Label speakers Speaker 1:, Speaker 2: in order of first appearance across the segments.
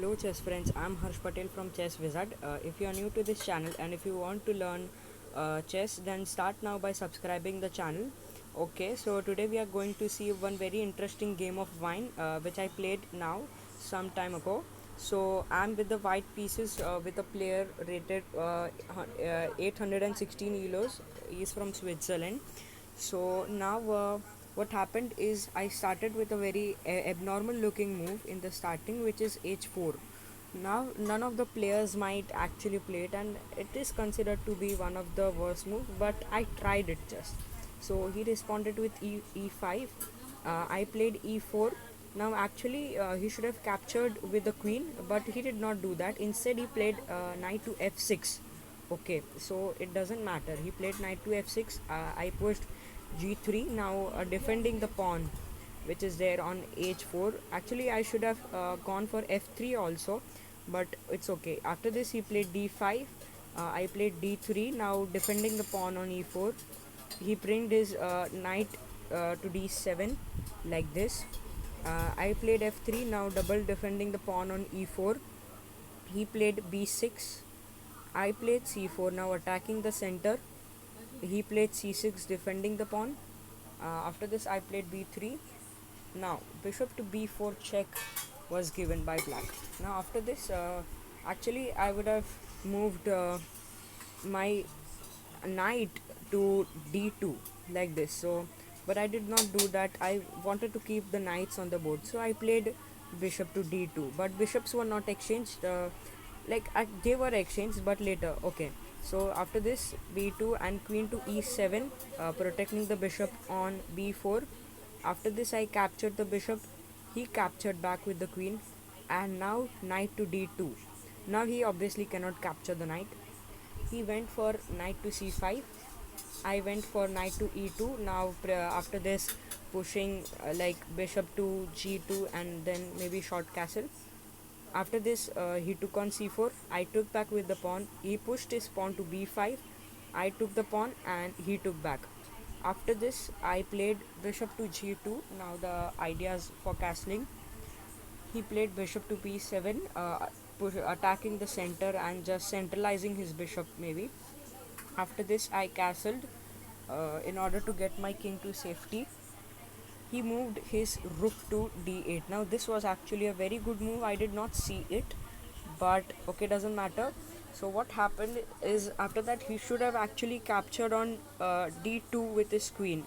Speaker 1: Hello chess friends, I'm Harsh Patel from Chess Wizard. If you are new to this channel and if you want to learn chess, then start now by subscribing the channel. Okay, so today we are going to see one very interesting game of wine which I played now some time ago. So I'm with the white pieces with a player rated 816 euros. He's from Switzerland. So now what happened is I started with a very abnormal looking move in the starting, which is h4. Now none of the players might actually play it, and it is considered to be one of the worst moves, but I tried it just. So he responded with e5. I played e4. Now actually he should have captured with the queen, but he did not do that. Instead he played knight to f6. Okay, so it doesn't matter. He played knight to f6. I pushed g3. Now defending the pawn, which is there on h4. Actually, I should have gone for f3 also, but it's okay. After this, he played d5. I played d3. Now defending the pawn on e4. He bringed his knight to d7 like this. I played f3. Now double defending the pawn on e4. He played b6. I played c4, now attacking the center. He played c6, defending the pawn. After this, I played b3. Now, bishop to b4 check was given by black. Now, after this, actually, I would have moved my knight to d2 like this. So, but I did not do that. I wanted to keep the knights on the board, so I played bishop to d2. But bishops were not exchanged. They were exchanged, but later. Okay. So after this, b2 and queen to e7, protecting the bishop on b4. After this, I captured the bishop. He captured back with the queen, and now knight to d2. Now he obviously cannot capture the knight. He went for knight to c5. I went for knight to e2. Now after this, pushing like bishop to g2 and then maybe short castle. After this, he took on c4. I took back with the pawn. He pushed his pawn to b5. I took the pawn and he took back. After this, I played bishop to g2. Now the ideas for castling. He played bishop to b7, attacking the center and just centralizing his bishop maybe. After this, I castled in order to get my king to safety. He moved his rook to d8. Now this was actually a very good move. I did not see it, but okay, doesn't matter. So what happened is after that he should have actually captured on d2 with his queen.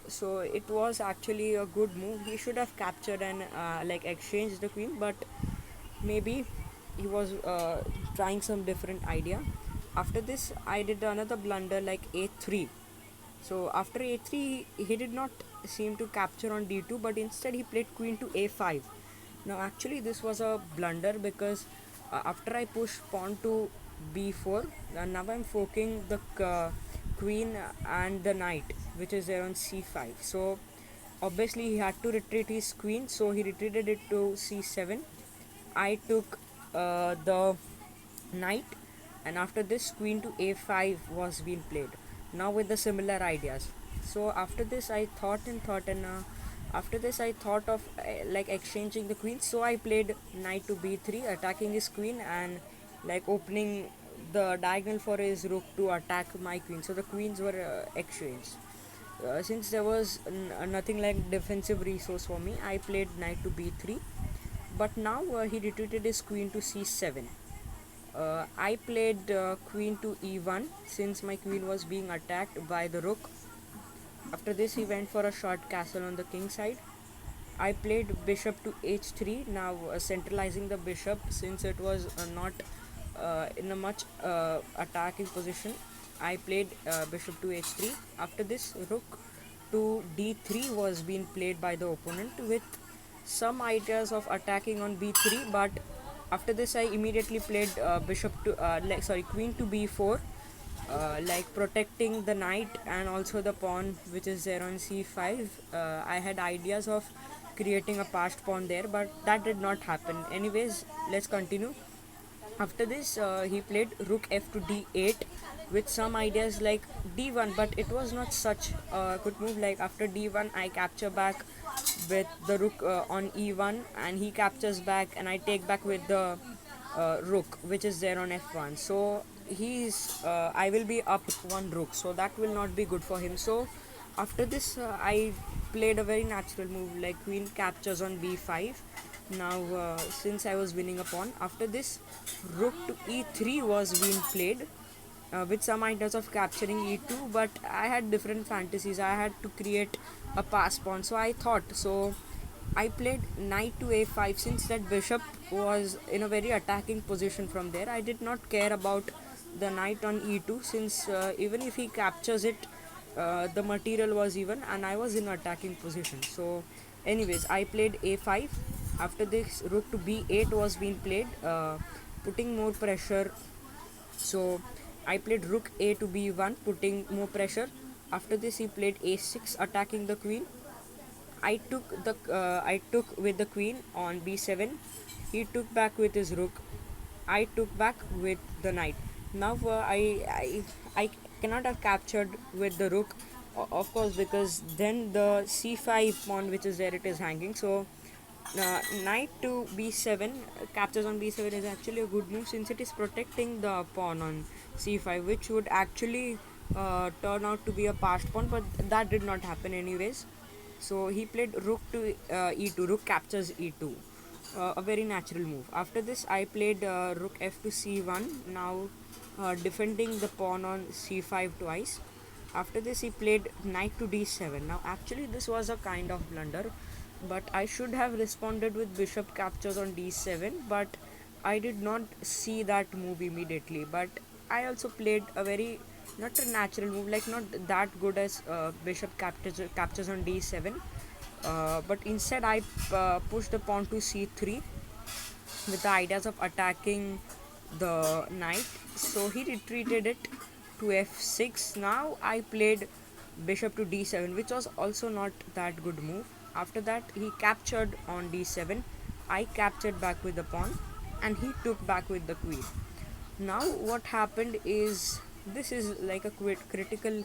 Speaker 1: So it was actually a good move. He should have captured and like exchanged the queen, but maybe he was trying some different idea. After this, I did another blunder like a3. So after a3, he did not seem to capture on d2, but instead he played queen to a5. Now actually this was a blunder because after I push pawn to b4, now I'm forking the queen and the knight, which is there on c5. So obviously he had to retreat his queen, so he retreated it to c7. I took the knight, and after this queen to a5 was being played, now with the similar ideas. So after this I thought and thought, and after this I thought of like exchanging the queen, so I played knight to b3, attacking his queen and like opening the diagonal for his rook to attack my queen. So the queens were exchanged. Since there was nothing like defensive resource for me, I played knight to b3, but now he retreated his queen to c7. I played queen to e1 since my queen was being attacked by the rook. After this, he went for a short castle on the king side. I played bishop to h3, now centralizing the bishop since it was not in a much attacking position. I played bishop to h3. After this, rook to d3 was being played by the opponent with some ideas of attacking on b3, but after this I immediately played queen to b4, like protecting the knight and also the pawn which is there on c5. I had ideas of creating a passed pawn there, but that did not happen. Anyways, let's continue. After this, he played rook f to d8 with some ideas like d1, but it was not such a good move. Like after d1, I capture back with the rook on e1, and he captures back, and I take back with the rook, which is there on f1. So I will be up one rook, so that will not be good for him. So after this, I played a very natural move like queen captures on b5. Now, since I was winning a pawn, after this, rook to e3 was being played with some ideas of capturing e2, but I had different fantasies. I had to create a pass pawn, so I thought so. I played knight to a5 since that bishop was in a very attacking position from there. I did not care about the knight on e2 since even if he captures it, the material was even and I was in attacking position. So, anyways, I played a5. After this, rook to b8 was being played, putting more pressure. So I played rook a to b1, putting more pressure. After this, he played a6, attacking the queen. I took with the queen on b7. He took back with his rook. I took back with the knight. Now I cannot have captured with the rook, of course, because then the c5 pawn which is there, it is hanging. So knight to b7, captures on b7 is actually a good move since it is protecting the pawn on c5, which would actually turn out to be a passed pawn, but that did not happen anyways. So he played rook to e2, rook captures e2, a very natural move. After this, I played rook f to c1, now defending the pawn on c5 twice. After this, he played knight to d7. Now, actually, this was a kind of blunder, but I should have responded with bishop captures on d7, but I did not see that move immediately. But I also played a very not a natural move, like not that good as bishop captures on d7. But instead, I pushed the pawn to c3 with the ideas of attacking the knight. So he retreated it to f6. Now I played bishop to d7, which was also not that good move. After that, he captured on d7. I captured back with the pawn, and he took back with the queen. Now what happened is this is like a critical.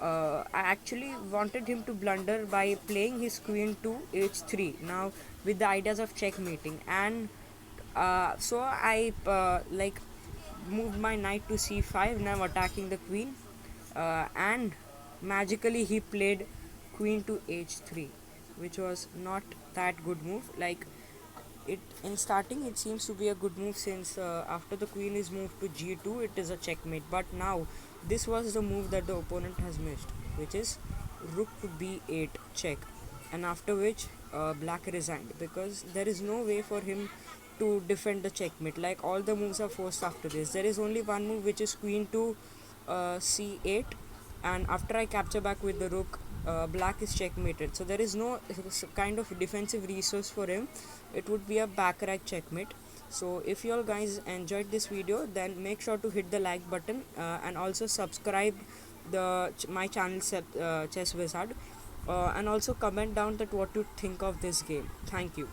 Speaker 1: I actually wanted him to blunder by playing his queen to h3. Now with the ideas of checkmating, and so I like moved my knight to c5. Now attacking the queen, and magically he played queen to h3, which was not that good move. Like it in starting, it seems to be a good move since after the queen is moved to g2, it is a checkmate. But now this was the move that the opponent has missed, which is rook to b8 check, and after which black resigned because there is no way for him to defend the checkmate. Like all the moves are forced after this. There is only one move, which is queen to c8, and after I capture back with the rook, black is checkmated. So there is no kind of defensive resource for him. It would be a backrack checkmate. So if you all guys enjoyed this video, then make sure to hit the like button and also subscribe my channel Chess Wizard, and also comment down that what you think of this game. Thank you.